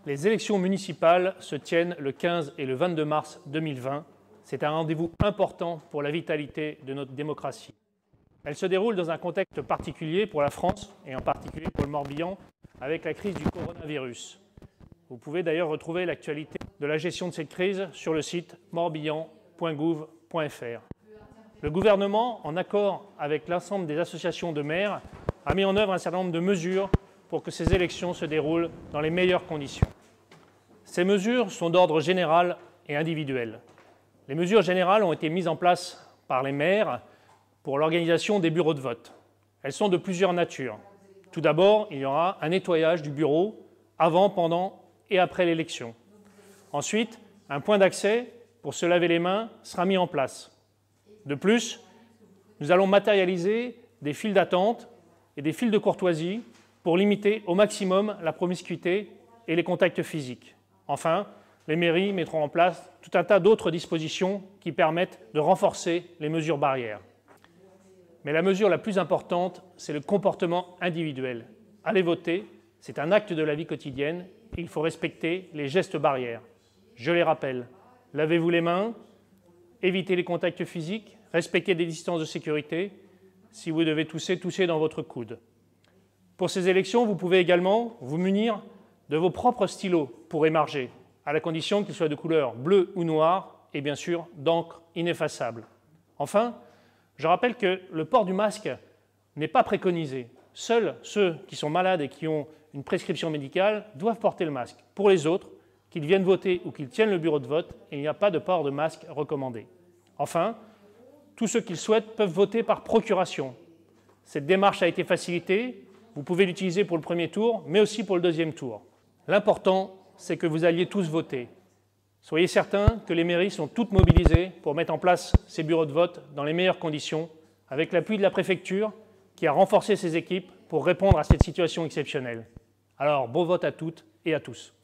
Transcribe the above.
Les élections municipales se tiennent le 15 et le 22 mars 2020. C'est un rendez-vous important pour la vitalité de notre démocratie. Elles se déroulent dans un contexte particulier pour la France et en particulier pour le Morbihan avec la crise du coronavirus. Vous pouvez d'ailleurs retrouver l'actualité de la gestion de cette crise sur le site morbihan.gouv.fr. Le gouvernement, en accord avec l'ensemble des associations de maires, a mis en œuvre un certain nombre de mesures pour que ces élections se déroulent dans les meilleures conditions. Ces mesures sont d'ordre général et individuel. Les mesures générales ont été mises en place par les maires pour l'organisation des bureaux de vote. Elles sont de plusieurs natures. Tout d'abord, il y aura un nettoyage du bureau avant, pendant et après l'élection. Ensuite, un point d'accès pour se laver les mains sera mis en place. De plus, nous allons matérialiser des files d'attente et des files de courtoisie pour limiter au maximum la promiscuité et les contacts physiques. Enfin, les mairies mettront en place tout un tas d'autres dispositions qui permettent de renforcer les mesures barrières. Mais la mesure la plus importante, c'est le comportement individuel. Aller voter, c'est un acte de la vie quotidienne et il faut respecter les gestes barrières. Je les rappelle, lavez-vous les mains, évitez les contacts physiques, respectez des distances de sécurité. Si vous devez tousser, toussez dans votre coude. Pour ces élections, vous pouvez également vous munir de vos propres stylos pour émarger, à la condition qu'ils soient de couleur bleue ou noire et bien sûr d'encre ineffaçable. Enfin, je rappelle que le port du masque n'est pas préconisé. Seuls ceux qui sont malades et qui ont une prescription médicale doivent porter le masque. Pour les autres, qu'ils viennent voter ou qu'ils tiennent le bureau de vote, il n'y a pas de port de masque recommandé. Enfin, tous ceux qui le souhaitent peuvent voter par procuration. Cette démarche a été facilitée. Vous pouvez l'utiliser pour le premier tour, mais aussi pour le deuxième tour. L'important, c'est que vous alliez tous voter. Soyez certains que les mairies sont toutes mobilisées pour mettre en place ces bureaux de vote dans les meilleures conditions, avec l'appui de la préfecture qui a renforcé ses équipes pour répondre à cette situation exceptionnelle. Alors, bon vote à toutes et à tous.